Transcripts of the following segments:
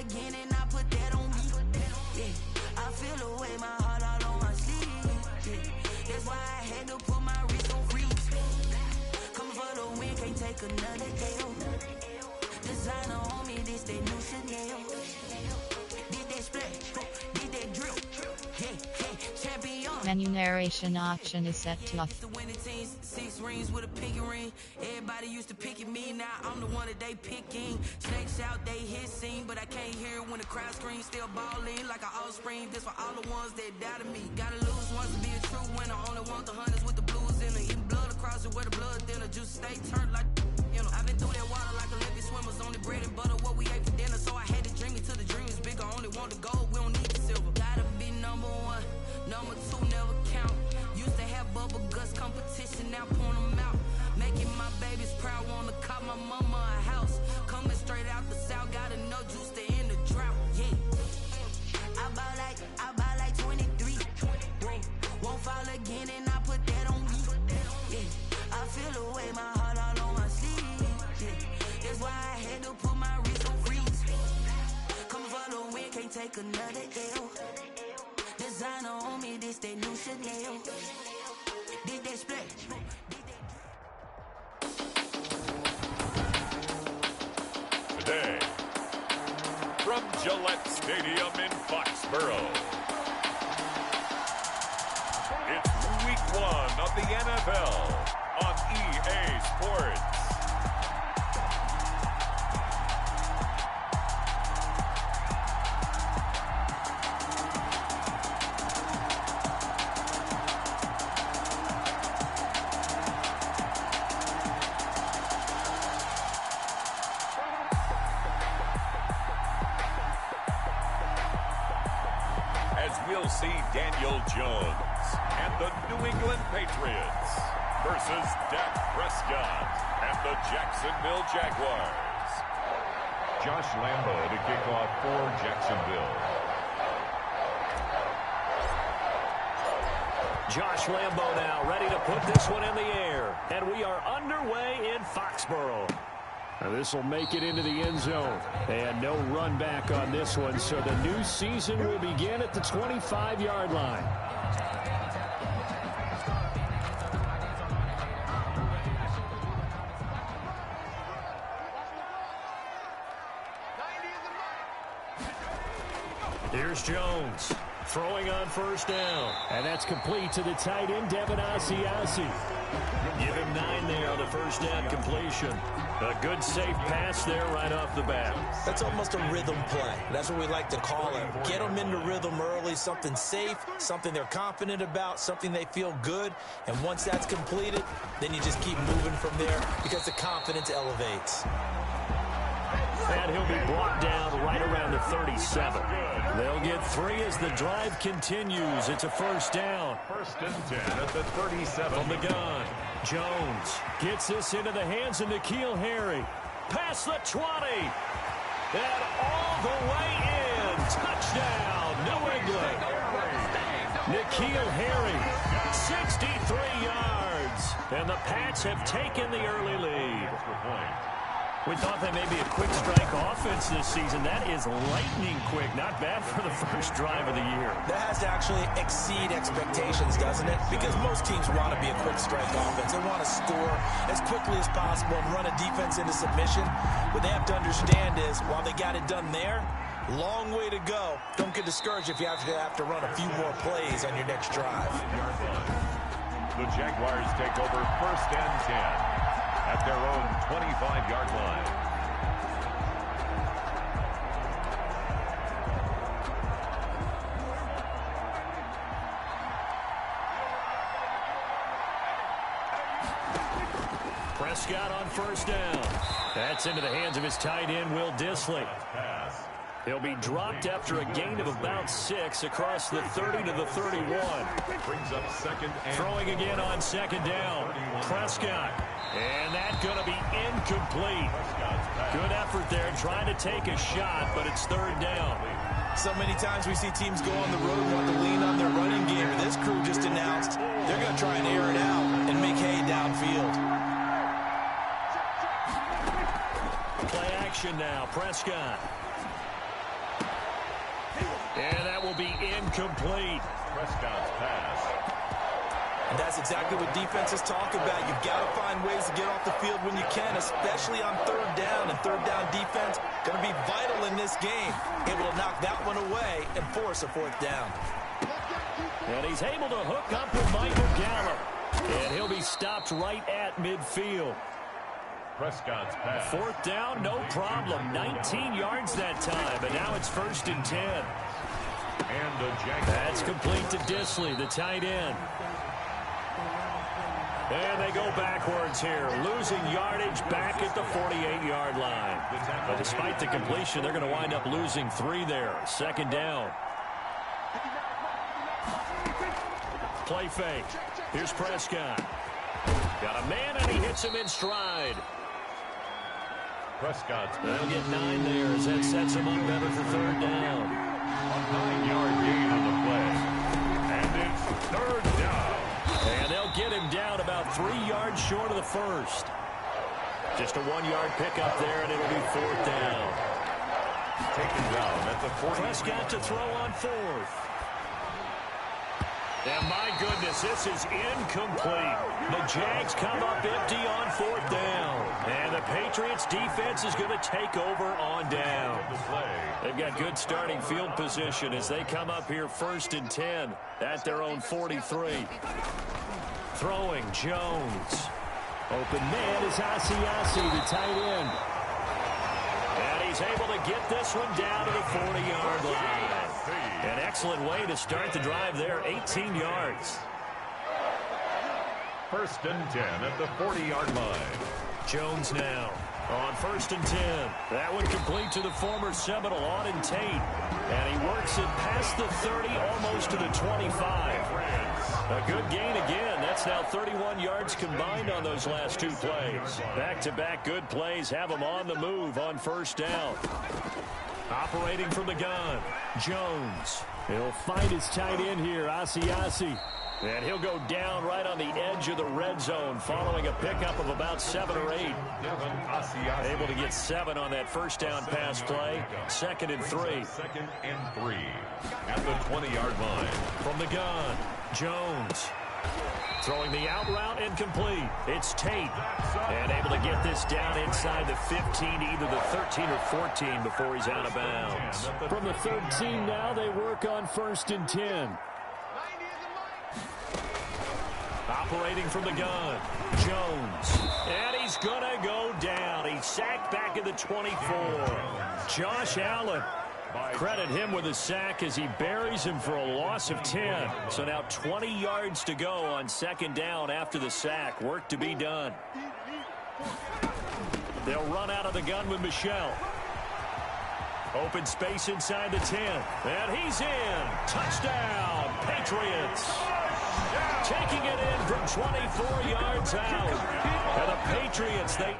again and I put that on me. Yeah, I feel the way, my heart all on my sleeve. Yeah, that's why I had to put my wrist on freeze. Coming for the win, can't take another L. Designer on me, this that new Chanel. Did that split, did that drill. Yeah, champion. Menu narration option is set to off. The winning teams, 6 rings with a pinky ring. Everybody used to pick at me, now I'm the one that they picking. Snakes out, they hit scene, but I can't hear it when the crowd screams. Still balling like an offspring. This for all the ones that doubted me. Gotta lose once to be a true winner. Only want the hunters with the blues in it. Eating blood across it where the blood thinner. Juice stay turned like, you know. I've been through that water like Olympic swimmers. Only bread and butter, what we ate for dinner. So I had to dream it till the dream is bigger. Only want the gold, we don't need the silver. Gotta be number 1, number 2 never count. Used to have bubble guts competition, now point them out. Making my babies proud, wanna call my mama a house. Coming straight out the south, gotta know juice to end the drought. Yeah, I buy like 23. Won't fall again and I put that on me. Yeah, I feel the way, my heart all on my sleeve. Yeah, that's why I had to put my wrist on freeze. Coming for the win, can't take another L. Designer on me, this that new Chanel. Did that split? Today, from Gillette Stadium in Foxborough, it's Week 1 of the NFL on EA Sports. We'll see Daniel Jones and the New England Patriots versus Dak Prescott and the Jacksonville Jaguars. Josh Lambo to kick off for Jacksonville. Josh Lambo now ready to put this one in the air. And we are underway in Foxborough. This will make it into the end zone. And no run back on this one, so the new season will begin at the 25-yard line. Here's Jones throwing on first down. And that's complete to the tight end, Devin Asiasi. Give him 9 there on the first down completion. A good, safe pass there right off the bat. That's almost a rhythm play. That's what we like to call it. Get them into rhythm early, something safe, something they're confident about, something they feel good. And once that's completed, then you just keep moving from there because the confidence elevates. And he'll be brought down right around the 37. They'll get 3 as the drive continues. It's a first down. First and 10 at the 37. From the gun, Jones gets this into the hands of N'Keal Harry. Past the 20. And all the way in. Touchdown, New England. N'Keal Harry, 63 yards. And the Pats have taken the early lead. We thought that may be a quick strike offense this season. That is lightning quick. Not bad for the first drive of the year. That has to actually exceed expectations, doesn't it? Because most teams want to be a quick strike offense. They want to score as quickly as possible and run a defense into submission. What they have to understand is, while they got it done there, long way to go. Don't get discouraged if you have to run a few more plays on your next drive. The Jaguars take over first and 10. At their own 25-yard line. Prescott on first down. That's into the hands of his tight end, Will Dissly. He'll be dropped after a gain of about 6 across the 30 to the 31. Brings up second and throwing again on second down. Prescott. And that's going to be incomplete. Good effort there trying to take a shot, but it's third down. So many times we see teams go on the road and want to lean on their running game. This crew just announced they're going to try and air it out and make hay downfield. Play action now. Prescott. will be incomplete. Prescott's pass. And that's exactly what defenses talk about. You've got to find ways to get off the field when you can, especially on third down. And third down defense going to be vital in this game. Able to knock that one away and force a fourth down. And he's able to hook up with Michael Gallup. And he'll be stopped right at midfield. Prescott's pass. Fourth down, no problem. 19 yards that time, and now it's 1st and 10. And a jack. That's complete to Disley, the tight end. And they go backwards here, losing yardage back at the 48-yard line. But despite the completion, they're going to wind up losing 3 there. 2nd down. Play fake. Here's Prescott. Got a man, and he hits him in stride. Prescott's pass. They'll get 9 there as that sets him up better for 3rd down. A 9-yard gain on the play. And it's 3rd down. And they'll get him down about 3 yards short of the first. Just a 1-yard pickup there, and it'll be 4th down. Taken down at the 40. Prescott to throw on 4th. And my goodness, this is incomplete. The Jags come up empty on 4th down. And the Patriots defense is going to take over on down. They've got good starting field position as they come up here 1st and 10 at their own 43. Throwing Jones. Open man is Asiasi, the tight end. And he's able to get this one down to the 40-yard line. An excellent way to start the drive there, 18 yards. 1st and 10 at the 40-yard line. Jones now on 1st and 10. That one complete to the former Seminole, Auden Tate. And he works it past the 30, almost to the 25. A good gain again. That's now 31 yards combined on those last 2 plays. Back-to-back good plays have him on the move on 1st down. Operating from the gun, Jones. He'll find his tight end here, Asiasi. And he'll go down right on the edge of the red zone following a pickup of about 7 or 8. Able to get 7 on that 1st down pass play. 2nd and 3. 2nd and 3 at the 20-yard line. From the gun, Jones. Throwing the out route incomplete. It's Tate. And able to get this down inside the 15, either the 13 or 14 before he's out of bounds. From the 13 now, they work on 1st and 10. Operating from the gun, Jones. And he's going to go down. He's sacked back at the 24. Josh Allen. Credit him with a sack as he buries him for a loss of 10. So now 20 yards to go on 2nd down after the sack. Work to be done. They'll run out of the gun with Michel. Open space inside the 10. And he's in. Touchdown, Patriots. Taking it in from 24 yards out. And the Patriots, they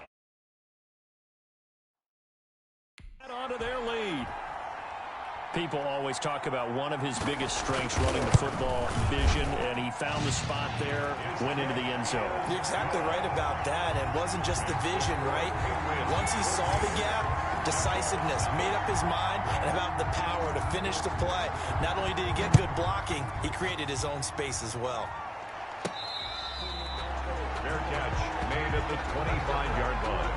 add on to their lead. People always talk about one of his biggest strengths running the football, vision, and he found the spot there, went into the end zone. You're exactly right about that. It wasn't just the vision, right? Once he saw the gap, decisiveness, made up his mind, and about the power to finish the play. Not only did he get good blocking, he created his own space as well. Fair catch made at the 25-yard line.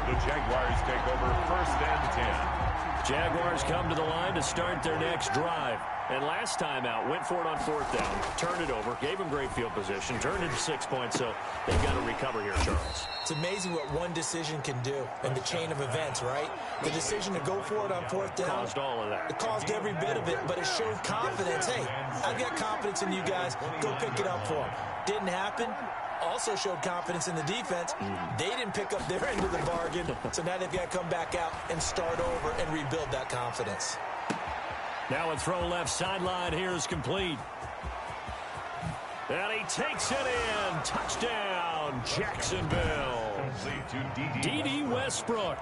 The Jaguars take over 1st and 10. Jaguars come to the line to start their next drive. And last time out, went for it on 4th down, turned it over, gave him great field position, turned it to 6 points, so they've got to recover here, Charles. It's amazing what one decision can do in the chain of events, right? The decision to go for it on 4th down. Caused all of that. It caused every bit of it, but it showed confidence. Hey, I've got confidence in you guys. Go pick it up for them. Didn't happen. Also showed confidence in the defense. They didn't pick up their end of the bargain, so now they've got to come back out and start over and rebuild that confidence. Now a throw left sideline here is complete. And he takes it in. Touchdown, Jacksonville. D.D. Westbrook,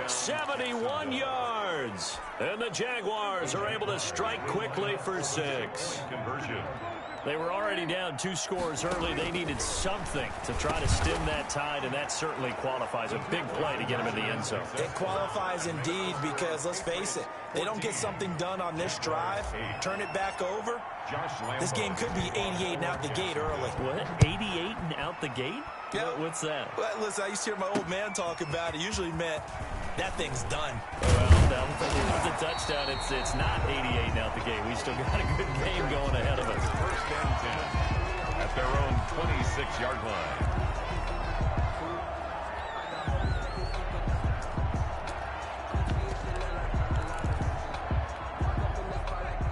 71 yards. And the Jaguars are able to strike quickly for 6. Conversion. They were already down 2 scores early. They needed something to try to stem that tide, and that certainly qualifies. A big play to get them in the end zone. It qualifies indeed because, let's face it, they don't get something done on this drive, turn it back over, this game could be 88 and out the gate early. What? 88 and out the gate? Yeah. What's that? Well, listen, I used to hear my old man talk about it. Usually meant that thing's done. Well, now with the touchdown, it's not 88 and out the gate. We still got a good game going ahead of us. First and 10 at their own 26-yard line.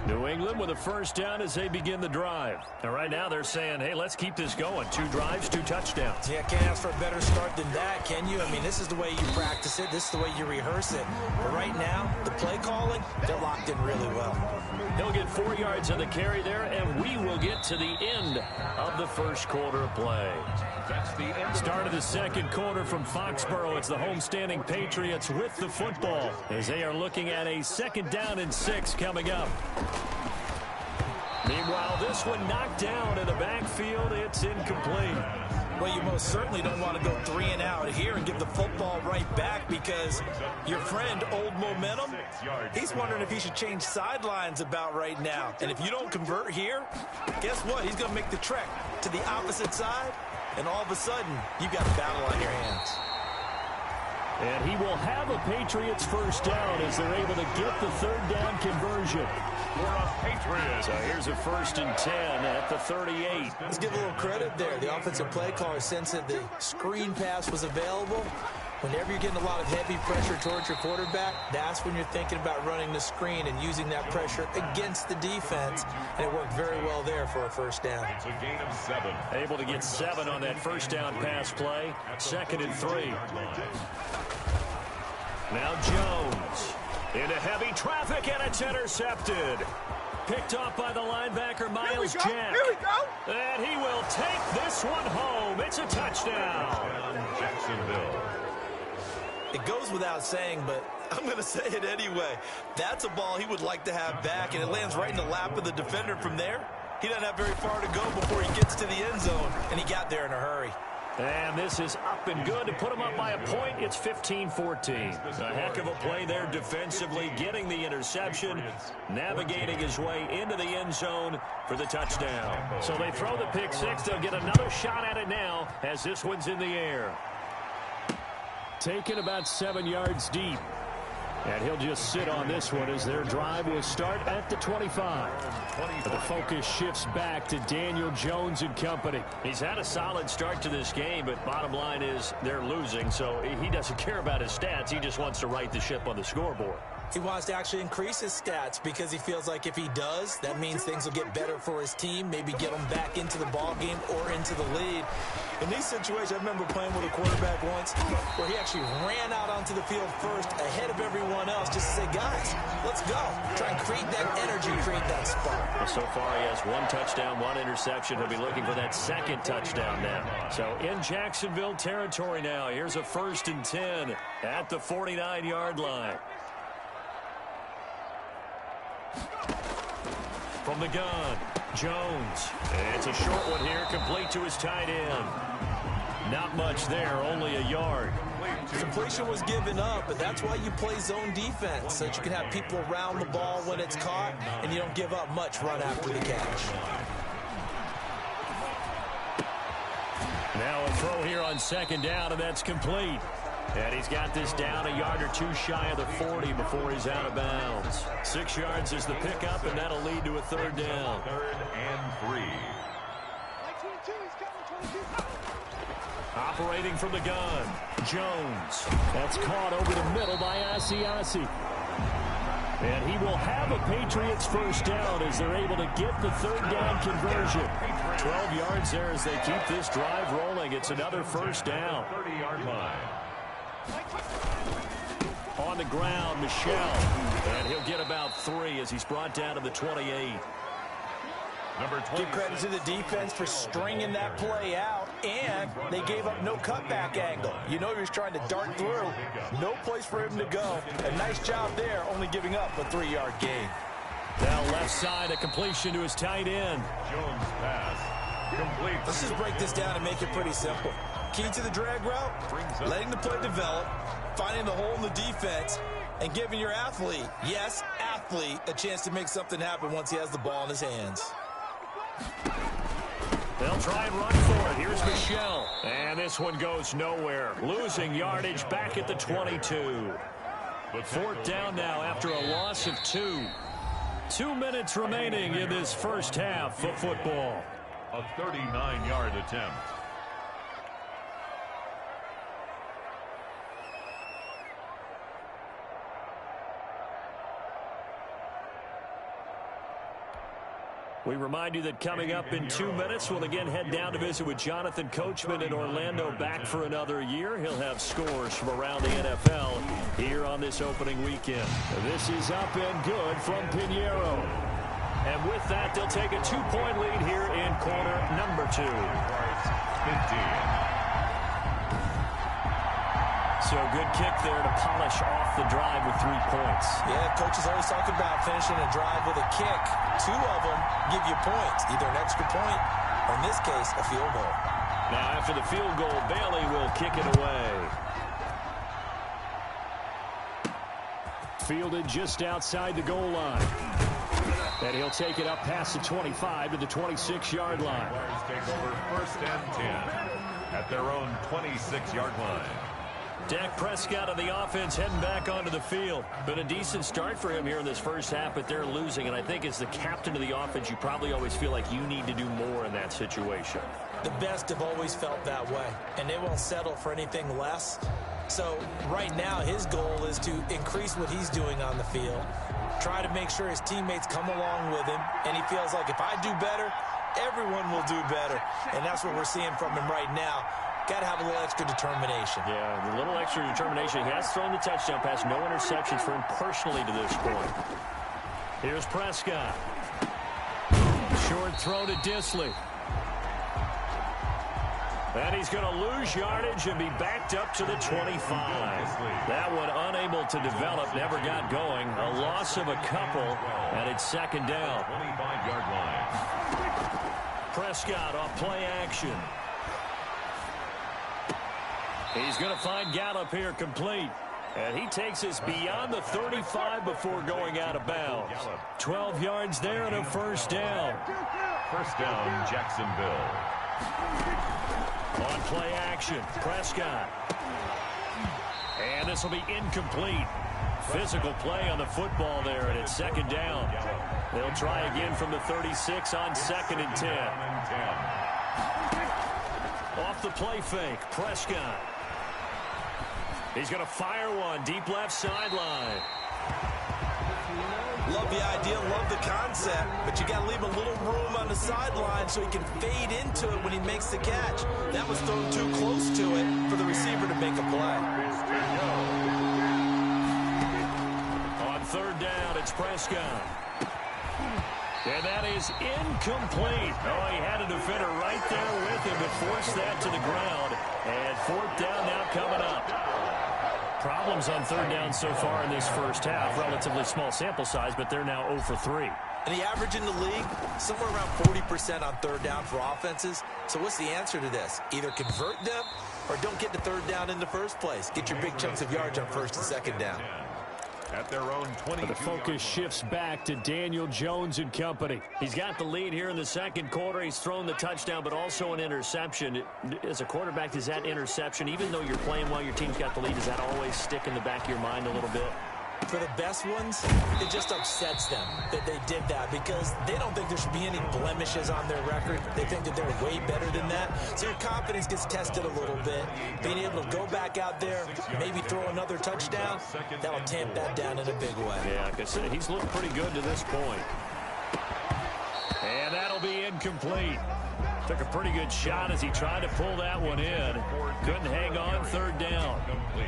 New England with a first down as they begin the drive. And right now they're saying, hey, let's keep this going. 2 drives, 2 touchdowns. Yeah, can't ask for a better start than that, can you? I mean, this is the way you practice it. This is the way you rehearse it. But right now, the play calling, they're locked in really well. He'll get 4 yards on the carry there, and we will get to the end of the first quarter play. Start of the second quarter from Foxborough. It's the homestanding Patriots with the football as they are looking at a 2nd down and 6 coming up. Meanwhile, this one knocked down in the backfield. It's incomplete. Well, you most certainly don't want to go 3 and out here and give the football right back because your friend, Old Momentum, he's wondering if he should change sidelines about right now. And if you don't convert here, guess what? He's going to make the trek to the opposite side, and all of a sudden, you've got a battle on your hands. And he will have a Patriots first down as they're able to get the 3rd down conversion. For a Patriots. So here's a 1st and 10 at the 38. Let's give a little credit there. The offensive play caller sensed that the screen pass was available. Whenever you're getting a lot of heavy pressure towards your quarterback, that's when you're thinking about running the screen and using that pressure against the defense. And it worked very well there for a first down. It's a gain of 7. Able to get 7 on that first down pass play. 2nd and 3. Now Jones into heavy traffic, and it's intercepted. Picked off by the linebacker, Miles Jack. Here we go. And he will take this one home. It's a touchdown. Jacksonville. It goes without saying, but I'm going to say it anyway. That's a ball he would like to have back, and it lands right in the lap of the defender from there. He doesn't have very far to go before he gets to the end zone, and he got there in a hurry. And this is up and good to put him up by a point. It's 15-14. A heck of a play there defensively, getting the interception, navigating his way into the end zone for the touchdown. So they throw the pick 6. They'll get another shot at it now as this one's in the air. Taken about 7 yards deep. And he'll just sit on this one as their drive will start at the 25. But the focus shifts back to Daniel Jones and company. He's had a solid start to this game, but bottom line is they're losing, so he doesn't care about his stats. He just wants to right the ship on the scoreboard. He wants to actually increase his stats because he feels like if he does, that means things will get better for his team, maybe get them back into the ball game or into the lead. In these situations, I remember playing with a quarterback once where he actually ran out onto the field first ahead of everyone else just to say, guys, let's go. Try and create that energy, create that spark. Well, so far he has 1 touchdown, 1 interception. He'll be looking for that 2nd touchdown now. So in Jacksonville territory now, here's a 1st and 10 at the 49-yard line. From the gun, Jones. It's a short one here, complete to his tight end. Not much there, only a yard. Completion was given up, but that's why you play zone defense, so that you can have people around the ball when it's caught, and you don't give up much run after the catch. Now a throw here on 2nd down, and that's complete. And he's got this down a yard or 2 shy of the 40 before he's out of bounds. 6 yards is the pickup, and that'll lead to a 3rd down. 3rd and 3. Operating from the gun, Jones. That's caught over the middle by Asiasi. And he will have a Patriots first down as they're able to get the 3rd down conversion. 12 yards there as they keep this drive rolling. It's another first down. 30-yard line. On the ground, Michel. And he'll get about 3 as he's brought down to the 28. Give credit to the defense for stringing that play out, and they gave up no cutback angle. You know he was trying to dart through. No place for him to go. A nice job there, only giving up a 3-yard gain. Now left side, a completion to his tight end. Jones' pass complete. Let's just break this down and make it pretty simple. Key to the drag route, letting the play develop, finding the hole in the defense, and giving your athlete, yes, athlete, a chance to make something happen once he has the ball in his hands. They'll try and run for it. Here's Michel. And this one goes nowhere. Losing yardage back at the 22. Fourth down now after a loss of 2. 2 minutes remaining in this first half of football. A 39-yard attempt. We remind you that coming up in 2 minutes, we'll again head down to visit with Jonathan Coachman in Orlando, back for another year. He'll have scores from around the NFL here on this opening weekend. This is up and good from Pinheiro. And with that, they'll take a 2-point lead here in quarter number 2. 15. So good kick there to polish off the drive with 3 points. Yeah, coaches always talk about finishing a drive with a kick. 2 of them give you points, either an extra point or, in this case, a field goal. Now, after the field goal, Bailey will kick it away. Fielded just outside the goal line. And he'll take it up past the 25 to the 26-yard line. Jaguars take over 1st and 10 at their own 26-yard line. Dak Prescott of the offense heading back onto the field. Been a decent start for him here in this first half, but they're losing. And I think as the captain of the offense, you probably always feel like you need to do more in that situation. The best have always felt that way, and they won't settle for anything less. So right now, his goal is to increase what he's doing on the field, try to make sure his teammates come along with him, and he feels like if I do better, everyone will do better. And that's what we're seeing from him right now. Got to have a little extra determination. Yeah, a little extra determination. He has thrown the touchdown pass. No interceptions for him personally to this point. Here's Prescott. Short throw to Disley. And he's going to lose yardage and be backed up to the 25. That one unable to develop, never got going. A loss of a couple, and it's second down. 25-yard line. Prescott off play action. He's going to find Gallup here complete. And he takes us beyond the 35 before going out of bounds. 12 yards there and a first down. First down, Jacksonville. On play action, Prescott. And this will be incomplete. Physical play on the football there, and it's second down. They'll try again from the 36 on 2nd and 10. Off the play fake, Prescott. He's going to fire one deep left sideline. Love the idea, love the concept, but you got to leave a little room on the sideline so he can fade into it when he makes the catch. That was thrown too close to it for the receiver to make a play. On third down, it's Prescott. And that is incomplete. Oh, he had a defender right there with him to force that to the ground. And fourth down now coming up. Problems on third down so far in this first half. Relatively small sample size, but they're now 0 for 3. And the average in the league, somewhere around 40% on third down for offenses. So what's the answer to this? Either convert them or don't get the third down in the first place. Get your big chunks of yards on first and second down. At their own 20. The focus shifts back to Daniel Jones and company. He's got the lead here in the second quarter. He's thrown the touchdown, but also an interception. As a quarterback, does that interception, even though you're playing while your team's got the lead, does that always stick in the back of your mind a little bit? For the best ones, it just upsets them that they did that because they don't think there should be any blemishes on their record. They think that they're way better than that. So your confidence gets tested a little bit. Being able to go back out there, maybe throw another touchdown, that'll tamp that down in a big way. Yeah, like I said, he's looked pretty good to this point. And that'll be incomplete. Took a pretty good shot as he tried to pull that one in. Couldn't hang on, third down.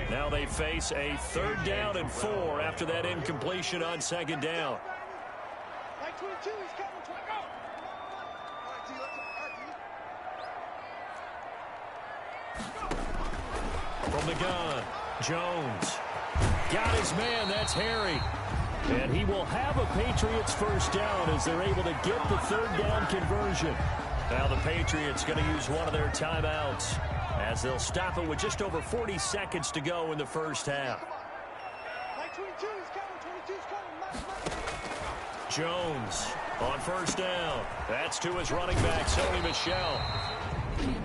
Now they face a 3rd down and 4 after that incompletion on second down. From the gun, Jones. Got his man, that's Harry. And he will have a Patriots first down as they're able to get the third down conversion. Now the Patriots going to use one of their timeouts as they'll stop it with just over 40 seconds to go in the first half. Jones on first down. That's to his running back, Sony Michel.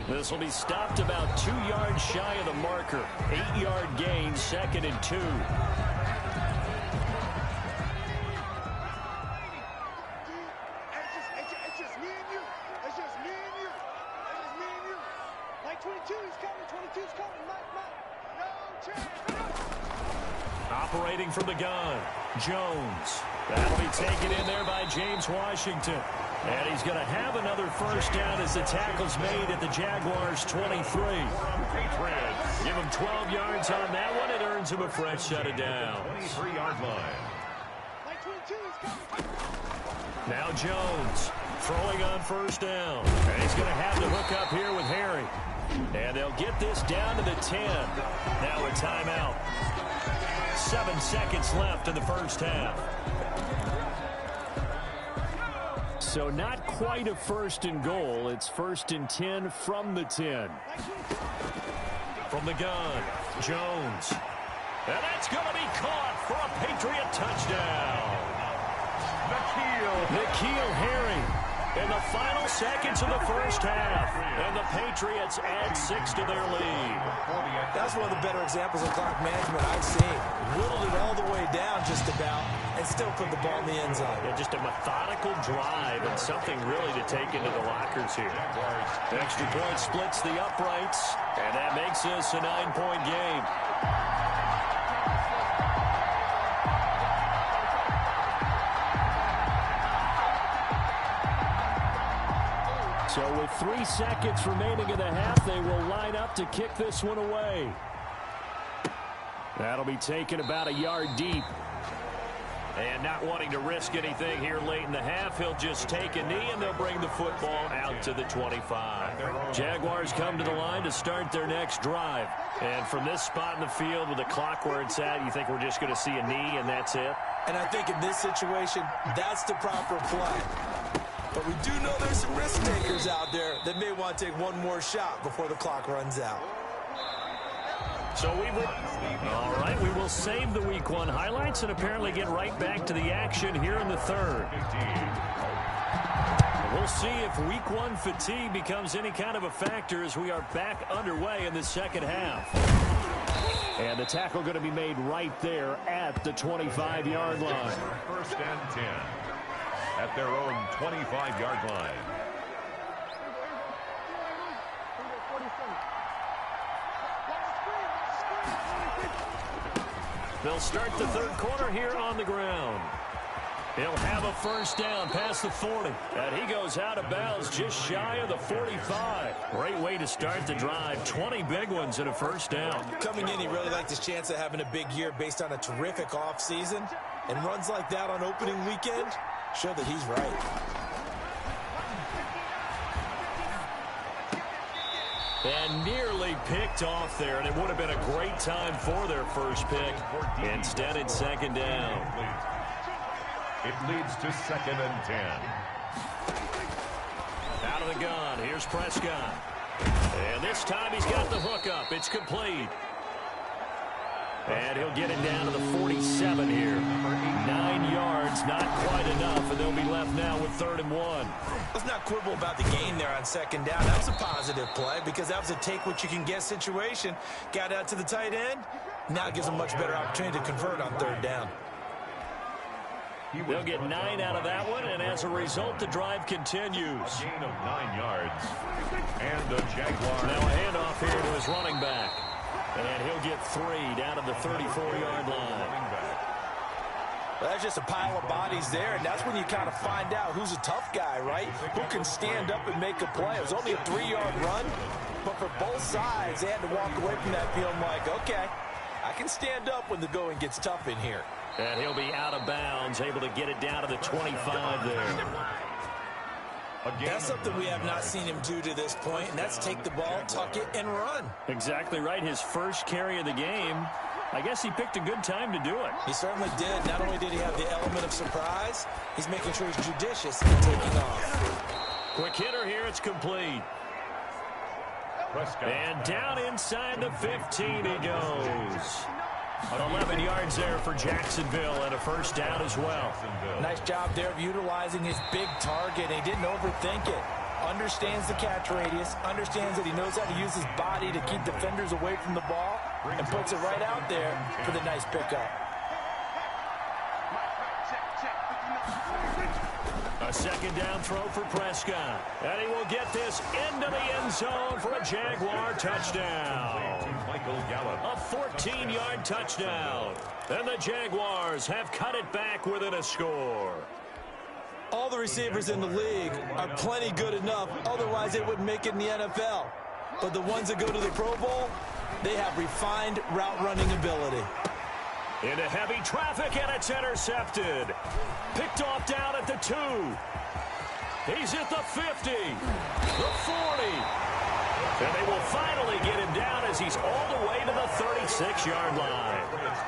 This will be stopped about 2 yards shy of the marker. 8-yard gain, 2nd and 2. Operating from the gun, Jones. That'll be taken in there by James Washington. And he's going to have another first down as the tackle's made at the Jaguars' 23. Patriots give him 12 yards on that one. It earns him a fresh set of downs. 23-yard line. Now Jones throwing on first down. And he's going to have the hook up here with Harry. And they'll get this down to the 10. Now a timeout. 7 seconds left in the first half. So not quite a first and goal. It's 1st and 10 from the 10. From the gun, Jones. And that's going to be caught for a Patriot touchdown. N'Keal Harry in the final seconds of the first half. And the Patriots add 6 to their lead. That's one of the better examples of clock management I've seen. Whittled it all the way down just about and still put the ball in the end zone. Yeah, just a methodical drive and something really to take into the lockers here. The extra point splits the uprights, and that makes this a 9-point game. So with 3 seconds remaining in the half, they will line up to kick this one away. That'll be taken about a yard deep. And not wanting to risk anything here late in the half, he'll just take a knee and they'll bring the football out to the 25. Jaguars come to the line to start their next drive. And from this spot in the field with the clock where it's at, you think we're just going to see a knee and that's it? And I think in this situation, that's the proper play. But we do know there's some risk takers out there that may want to take one more shot before the clock runs out. So all right, we will save the Week 1 highlights and apparently get right back to the action here in the third. We'll see if Week 1 fatigue becomes any kind of a factor as we are back underway in the second half. And the tackle going to be made right there at the 25-yard line. 1st and 10 at their own 25-yard line. They'll start the third quarter here on the ground. He'll have a first down past the 40. And he goes out of bounds just shy of the 45. Great way to start the drive. 20 big ones and a first down. Coming in, he really liked his chance of having a big year based on a terrific offseason. And runs like that on opening weekend show that he's right. And nearly picked off there, and it would have been a great time for their first pick. Instead, it's second down. It leads to 2nd and 10. Out of the gun, here's Prescott. And this time he's got the hook up. It's complete. And he'll get it down to the 47 here. 9 yards, not quite enough, and they'll be left now with 3rd and 1. Let's not quibble about the gain there on second down. That was a positive play because that was a take-what-you-can-get situation. Got out to the tight end. Now it gives them a much better opportunity to convert on 3rd down. They'll get 9 out of that one, and as a result, the drive continues. A gain of 9 yards. And the Jaguars. Now a handoff here to his running back. And he'll get 3 down to the 34-yard line. Well, that's just a pile of bodies there, and that's when you kind of find out who's a tough guy, right? Who can stand up and make a play. It was only a 3-yard run, but for both sides, they had to walk away from that feeling like, okay, I can stand up when the going gets tough in here. And he'll be out of bounds, able to get it down to the 25 there. That's something we have not seen him do to this point, and that's take the ball, tuck it, and run. Exactly right. His first carry of the game. I guess he picked a good time to do it. He certainly did. Not only did he have the of surprise. He's making sure he's judicious in taking off. Quick hitter here. It's complete. And down inside the 15 he goes. 11 yards there for Jacksonville and a first down as well. Nice job there of utilizing his big target. He didn't overthink it. Understands the catch radius, understands that he knows how to use his body to keep defenders away from the ball, and puts it right out there for the nice pickup. A second down throw for Prescott. And he will get this into the end zone for a Jaguar touchdown. A 14-yard touchdown. And the Jaguars have cut it back within a score. All the receivers in the league are plenty good enough, otherwise they wouldn't make it in the NFL. But the ones that go to the Pro Bowl, they have refined route running ability. Into heavy traffic, and it's intercepted. Picked off down at the 2. He's at the 50, the 40. And they will finally get him down as he's all the way to the 36-yard line.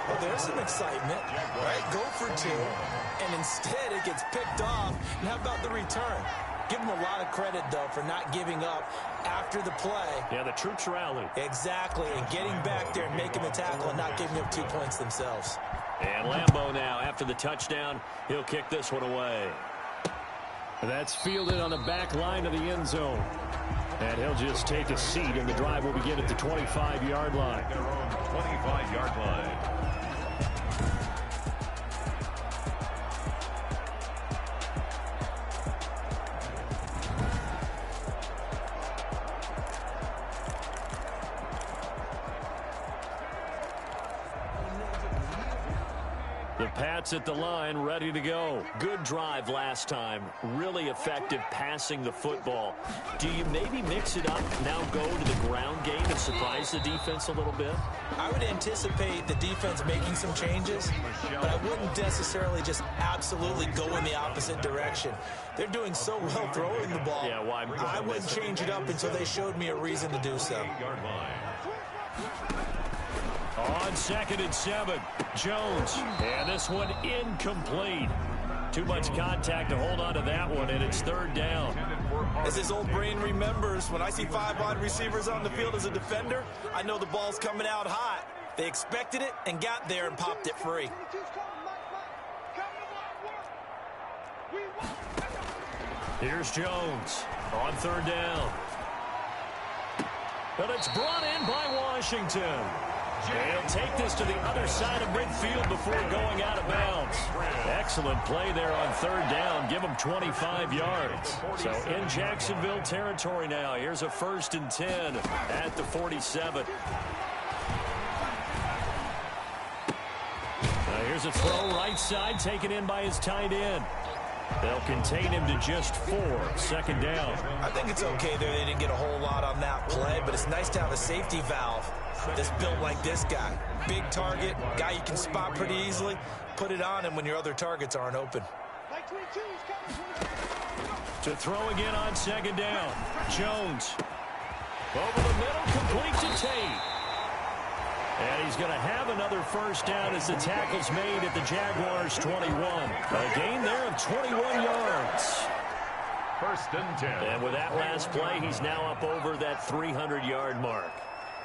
Well, there's some excitement, right? Go for 2, and instead it gets picked off. And how about the return? Give him a lot of credit, though, for not giving up after the play. Yeah, the troops rallied. Exactly, and getting back there and making the tackle and not giving up 2 points themselves. And Lambeau now, after the touchdown, he'll kick this one away. That's fielded on the back line of the end zone. And he'll just take a seat, and the drive will begin at the 25-yard line. 25-yard line. The Pats at the line, ready to go. Good drive last time. Really effective passing the football. Do you maybe mix it up, now go to the ground game and surprise the defense a little bit? I would anticipate the defense making some changes, but I wouldn't necessarily just absolutely go in the opposite direction. They're doing so well throwing the ball. Yeah, why? I wouldn't change it up until they showed me a reason to do so. On 2nd and 7, Jones. And this one incomplete. Too much contact to hold on to that one, and it's 3rd down. As his old brain remembers, when I see 5 wide receivers on the field as a defender, I know the ball's coming out hot. They expected it and got there and popped it free. Here's Jones on 3rd down. But it's brought in by Washington. He'll take this to the other side of midfield before going out of bounds. Excellent play there on 3rd down. Give him 25 yards. So in Jacksonville territory now. Here's a 1st and 10 at the 47. Now here's a throw right side taken in by his tight end. They'll contain him to just 4. 2nd down. I think it's okay there. They didn't get a whole lot on that play, but it's nice to have a safety valve that's built like this guy. Big target, guy you can spot pretty easily. Put it on him when your other targets aren't open. To throw again on 2nd down. Jones. Over the middle, complete to Tate. And he's going to have another 1st down as the tackle's made at the Jaguars' 21. A gain there of 21 yards. 1st and 10. And with that last play, he's now up over that 300-yard mark.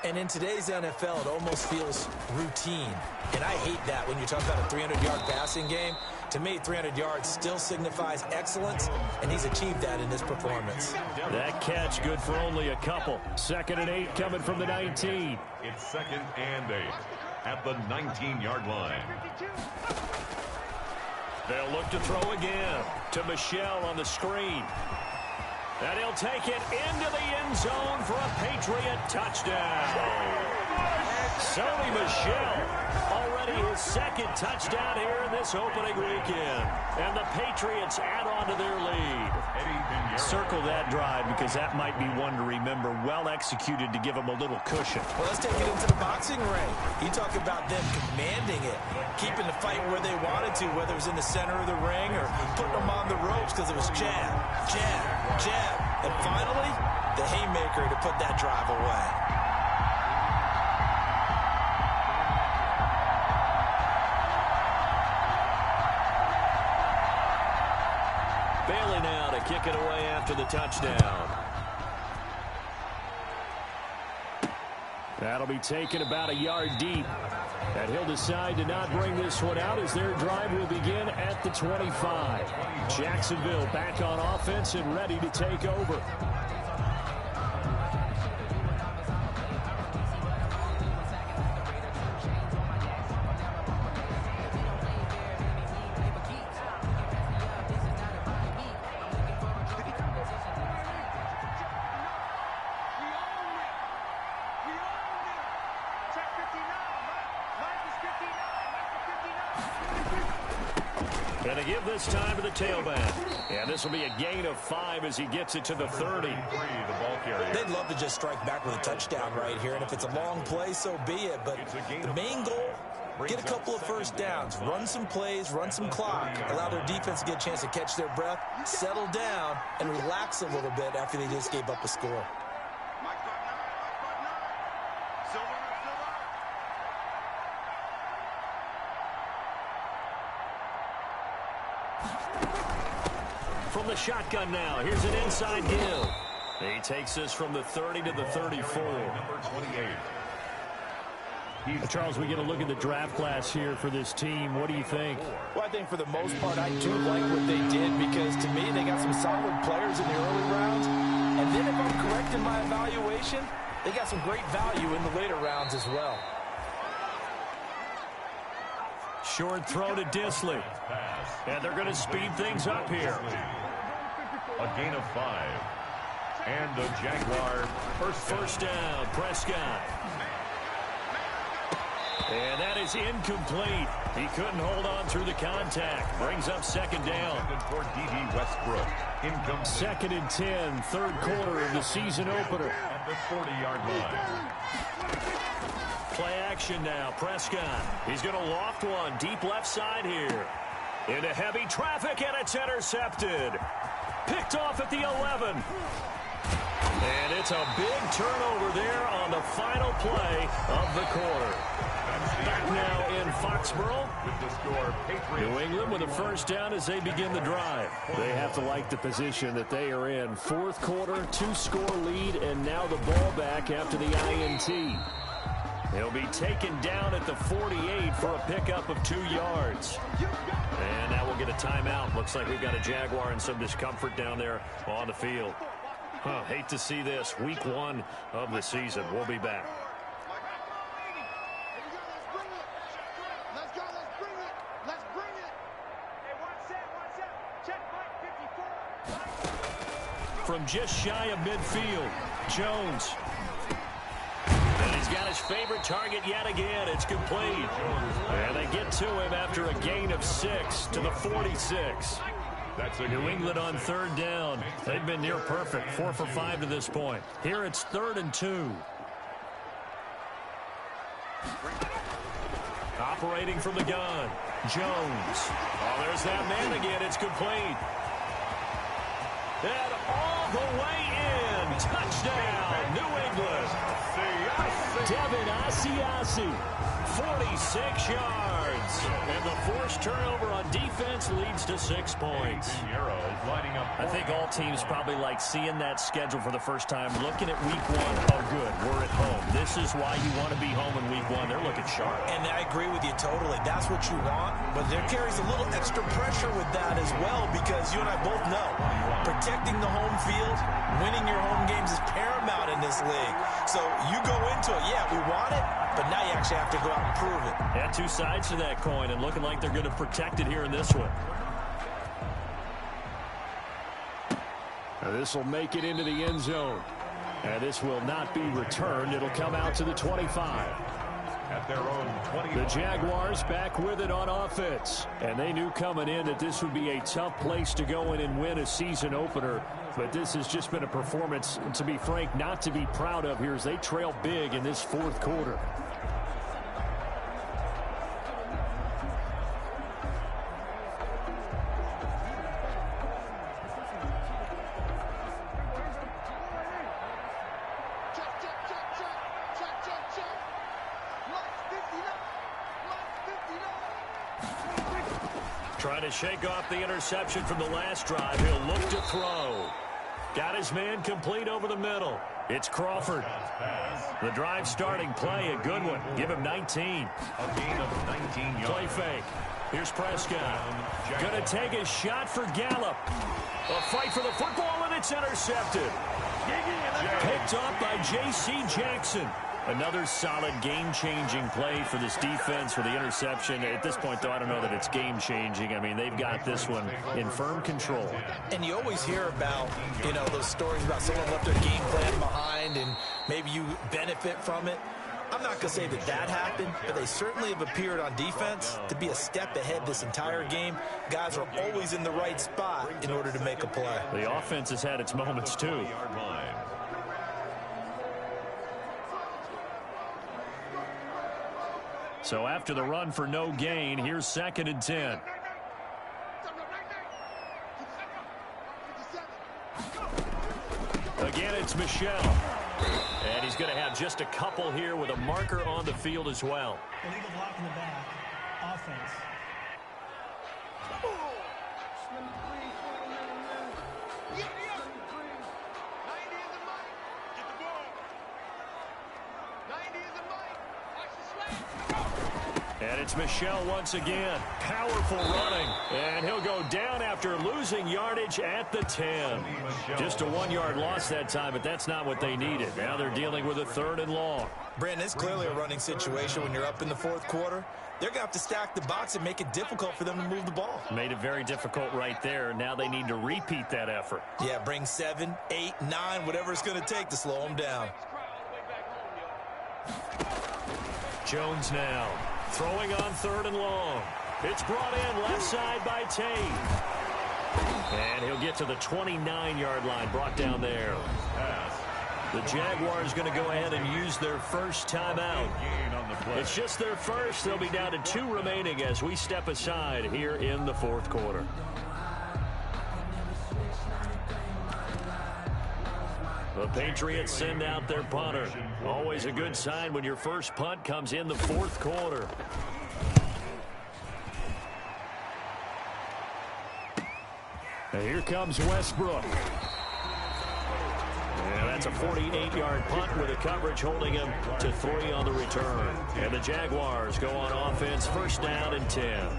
And in today's NFL, it almost feels routine. And I hate that when you talk about a 300-yard passing game. To me, 300 yards still signifies excellence, and he's achieved that in this performance. That catch good for only a couple. 2nd and 8 coming from the 19. It's 2nd and 8 at the 19-yard line. They'll look to throw again to Michel on the screen. And he'll take it into the end zone for a Patriot touchdown. Sony Michel, already his 2nd touchdown here in this opening weekend. And the Patriots add on to their lead. Circle that drive because that might be one to remember. Well executed to give them a little cushion. Well, let's take it into the boxing ring. You talk about them commanding it, keeping the fight where they wanted to, whether it was in the center of the ring or putting them on the ropes because it was jab, jab, jab. And finally, the haymaker to put that drive away. Bailey now to kick it away after the touchdown. That'll be taken about a yard deep. And he'll decide to not bring this one out as their drive will begin at the 25. Jacksonville back on offense and ready to take over. Going to give this time to the tailback. And this will be a gain of 5 as he gets it to the 30. They'd love to just strike back with a touchdown right here. And if it's a long play, so be it. But the main goal, get a couple of first downs, run some plays, run some clock, allow their defense to get a chance to catch their breath, settle down, and relax a little bit after they just gave up a score. From the shotgun now, here's an inside give. He takes this from the 30 to the 34. Charles, we get a look at the draft class here for this team. What do you think? Well, I think for the most part, I do like what they did because, to me, they got some solid players in the early rounds. And then if I'm correct in my evaluation, they got some great value in the later rounds as well. Short throw to Disley. And they're going to speed things up here. A gain of 5. And the Jaguar first down, Prescott. And that is incomplete. He couldn't hold on through the contact. Brings up second down. For D.D. Westbrook. Incomplete. 2nd and 10, third quarter of the season opener. At the 40-yard line. Play action now, Prescott. He's going to loft one deep left side here. Into heavy traffic, and it's intercepted. Picked off at the 11. And it's a big turnover there on the final play of the quarter. Back now in Foxborough. New England with a first down as they begin the drive. They have to like the position that they are in. Fourth quarter, 2-score lead, and now the ball back after the INT. He'll be taken down at the 48 for a pickup of 2 yards. And now we'll get a timeout. Looks like we've got a Jaguar in some discomfort down there on the field. Hate to see this. Week 1 of the season. We'll be back. From just shy of midfield, Jones. And he's got his favorite target yet again. It's complete. And they get to him after a gain of 6 to the 46. New England on third down. They've been near perfect, 4 for 5 to this point. Here it's 3rd and 2. Operating from the gun, Jones. Oh, there's that man again. It's complete. And all the way in. Touchdown, New England. Devin Asiasi, 46 yards. And the forced turnover on defense leads to 6 points. I think all teams probably like seeing that schedule for the first time, looking at week 1. Oh, good, we're at home. This is why you want to be home in week 1. They're looking sharp. And I agree with you totally. That's what you want. But there carries a little extra pressure with that as well because you and I both know protecting the home field, winning your home games is paramount in this league. So you go into it, yeah, we want it, but now you actually have to go out and prove it. Yeah, 2 sides to that coin, and looking like they're going to protect it here in this one. Now this will make it into the end zone. And this will not be returned. It'll come out to the 25. At their own 20. The Jaguars back with it on offense. And they knew coming in that this would be a tough place to go in and win a season opener. But this has just been a performance, to be frank, not to be proud of here as they trail big in this 4th quarter. Trying to shake off the interception from the last drive. He'll look to throw. Got his man complete over the middle. It's Crawford. The drive starting play, a good one. Give him 19. A gain of 19 yards. Play fake. Here's Prescott. Going to take a shot for Gallup. A fight for the football, and it's intercepted. Picked up by J.C. Jackson. Another solid game-changing play for this defense for the interception. At this point, though, I don't know that it's game-changing. I mean, they've got this one in firm control. And you always hear about, those stories about someone left their game plan behind and maybe you benefit from it. I'm not going to say that that happened, but they certainly have appeared on defense to be a step ahead this entire game. Guys are always in the right spot in order to make a play. The offense has had its moments, too. So after the run for no gain, here's 2nd and 10. Again, it's Michel. And he's going to have just a couple here with a marker on the field as well. Illegal block in the back. Offense. And it's Michel once again. Powerful running. And he'll go down after losing yardage at the 10. Just a 1-yard loss that time, but that's not what they needed. Now they're dealing with a 3rd and long. Brandon, it's clearly a running situation when you're up in the 4th quarter. They're going to have to stack the box and make it difficult for them to move the ball. Made it very difficult right there. Now they need to repeat that effort. Yeah, bring 7, 8, 9, whatever it's going to take to slow them down. Jones now. Throwing on 3rd and long. It's brought in left side by Tate. And he'll get to the 29-yard line, brought down there. The Jaguars going to go ahead and use their first timeout. It's just their first. They'll be down to 2 remaining as we step aside here in the 4th quarter. The Patriots send out their punter. Always a good sign when your first punt comes in the 4th quarter. And here comes Westbrook. And that's a 48-yard punt with the coverage holding him to 3 on the return. And the Jaguars go on offense, 1st down and 10.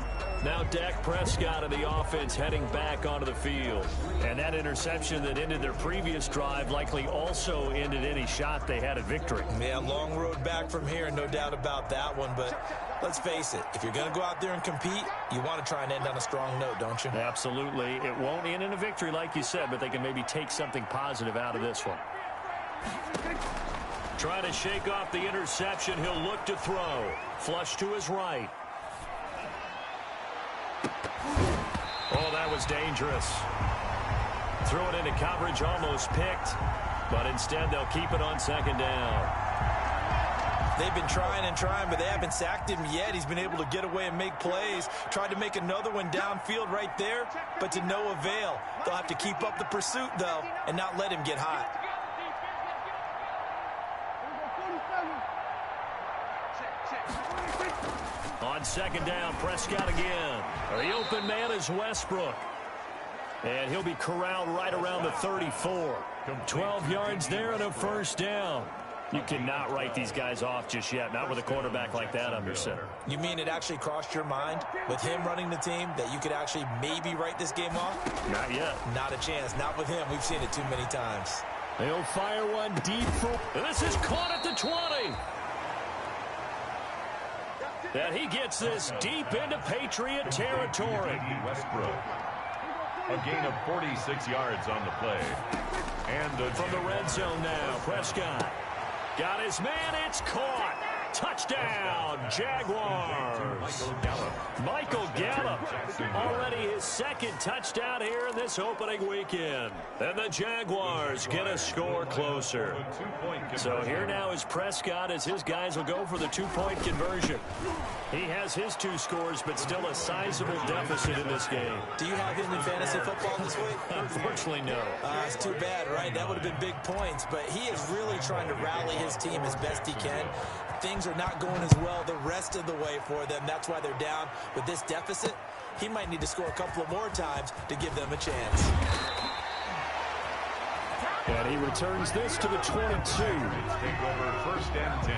Now Dak Prescott of the offense heading back onto the field. And that interception that ended their previous drive likely also ended any shot they had at victory. Yeah, long road back from here, no doubt about that one. But let's face it, if you're going to go out there and compete, you want to try and end on a strong note, don't you? Absolutely. It won't end in a victory like you said, but they can maybe take something positive out of this one. Trying to shake off the interception. He'll look to throw. Flush to his right. Oh, that was dangerous. Threw it into coverage, almost picked. But instead, they'll keep it on 2nd down. They've been trying and trying, but they haven't sacked him yet. He's been able to get away and make plays. Tried to make another one downfield right there, but to no avail. They'll have to keep up the pursuit, though, and not let him get hot. On 2nd down, Prescott again. The open man is Westbrook. And he'll be corralled right around the 34. 12 yards there and a 1st down. You cannot write these guys off just yet, not with a quarterback like that under center. You mean it actually crossed your mind with him running the team that you could actually maybe write this game off? Not yet. Not a chance. Not with him. We've seen it too many times. They'll fire one deep for... This is caught at the 20. And he gets this deep into Patriot territory. Westbrook. A gain of 46 yards on the play. And from the red zone now, Prescott. Got his man, it's caught. Touchdown, Jaguars. Michael Gallup, already his 2nd touchdown here in this opening weekend. And the Jaguars get a score closer. So here now is Prescott as his guys will go for the 2-point conversion. He has his 2 scores, but still a sizable deficit in this game. Do you have him in fantasy football this week? Unfortunately, no. It's too bad, right? That would have been big points, but he is really trying to rally his team as best he can. Things are not going as well the rest of the way for them. That's why they're down with this deficit. he might need to score a couple of more times to give them a chance. And he returns this to the 22. Take over 1st and 10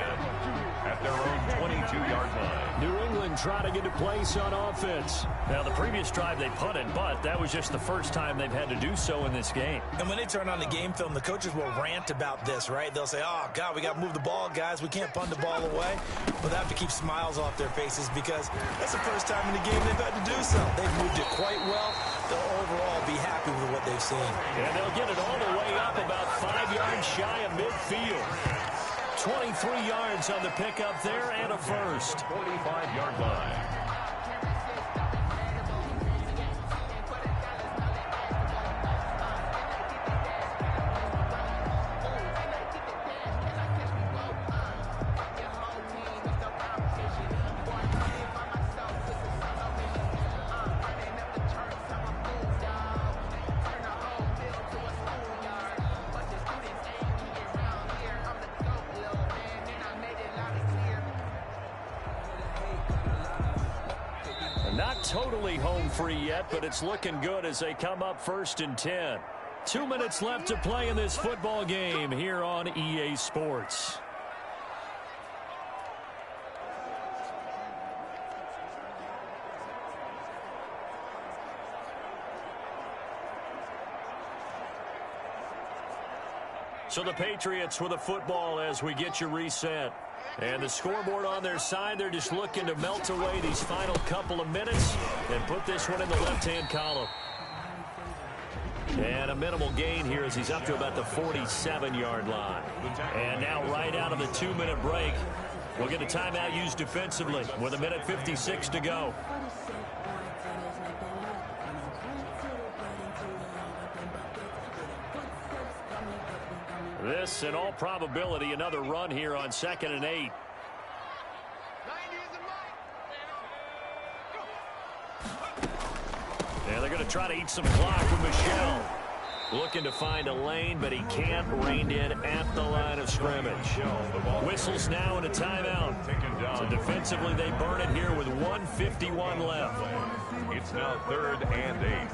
at their own 22-yard line. New England trying to get to place on offense. Now, the previous drive they punted, but that was just the first time they've had to do so in this game. And when they turn on the game film, the coaches will rant about this, right? They'll say, oh, God, we got to move the ball, guys. We can't punt the ball away. But they have to keep smiles off their faces because that's the first time in the game they've had to do so. They've moved it quite well. They'll overall be happy with what they've seen. And they'll get it all the way up about 5 yards shy of midfield. 23 yards on the pickup there and a first. 45-yard line. Not totally home free yet, but it's looking good as they come up 1st and 10. 2 minutes left to play in this football game here on EA Sports. So the Patriots with a football as we get you reset. And the scoreboard on their side, they're just looking to melt away these final couple of minutes and put this one in the left-hand column. And a minimal gain here as he's up to about the 47-yard line. And now right out of the 2-minute break, we'll get a timeout used defensively with 1:56 to go. This, in all probability, another run here on 2nd and 8. And they're going to try to eat some clock with Michel. Looking to find a lane, but he can't. Reined in at the line of scrimmage. Whistles now in a timeout. So defensively, they burn it here with 1:51 left. It's now 3rd and 8.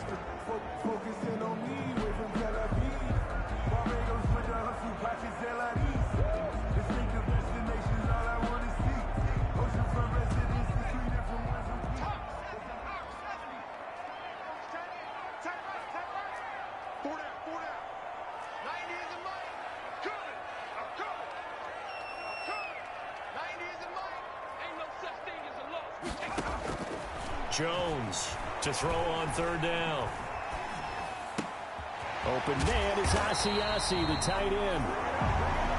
Jones to throw on 3rd down. Open man is Asiasi, the tight end.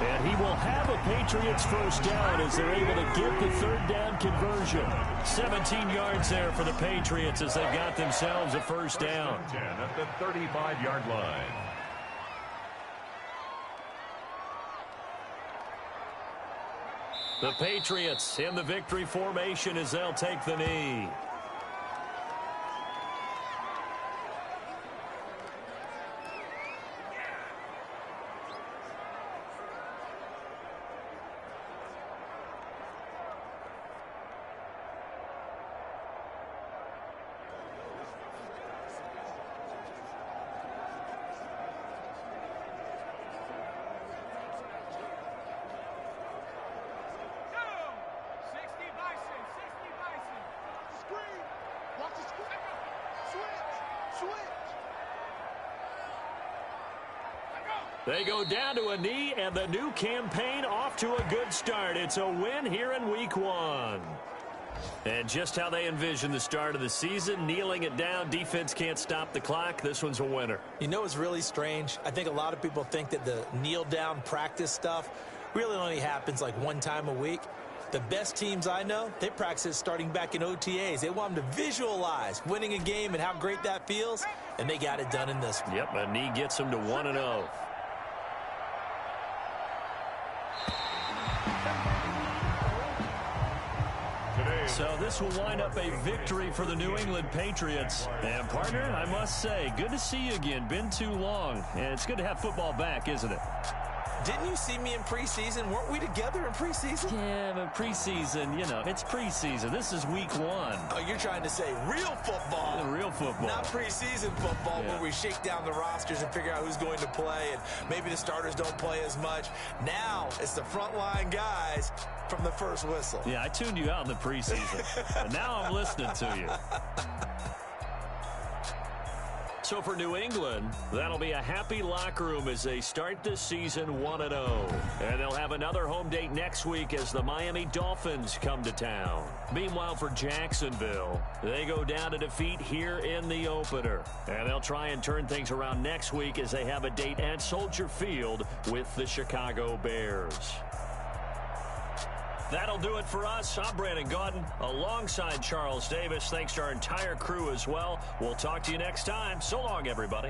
And he will have a Patriots first down as they're able to get the 3rd down conversion. 17 yards there for the Patriots as they've got themselves a first down. 10 at the 35-yard line. The Patriots in the victory formation as they'll take the knee. They go down to a knee, and the new campaign off to a good start. It's a win here in Week 1. And just how they envision the start of the season, kneeling it down, defense can't stop the clock. This one's a winner. You know what's really strange? I think a lot of people think that the kneel-down practice stuff really only happens like one time a week. The best teams I know, they practice it starting back in OTAs. They want them to visualize winning a game and how great that feels, and they got it done in this one. Yep, a knee gets them to 1-0. So this will wind up a victory for the New England Patriots. And, partner, I must say, good to see you again. Been too long. And it's good to have football back, isn't it? Didn't you see me in preseason? Weren't we together in preseason? Yeah, but preseason, it's preseason. This is week 1. Oh, you're trying to say real football. Real football. Not preseason football where we shake down the rosters and figure out who's going to play, and maybe the starters don't play as much. Now it's the frontline guys from the first whistle. Yeah, I tuned you out in the preseason, and now I'm listening to you. So for New England, that'll be a happy locker room as they start this season 1-0. And they'll have another home date next week as the Miami Dolphins come to town. Meanwhile, for Jacksonville, they go down to defeat here in the opener. And they'll try and turn things around next week as they have a date at Soldier Field with the Chicago Bears. That'll do it for us. I'm Brandon Gaudin alongside Charles Davis. Thanks to our entire crew as well. We'll talk to you next time. So long, everybody.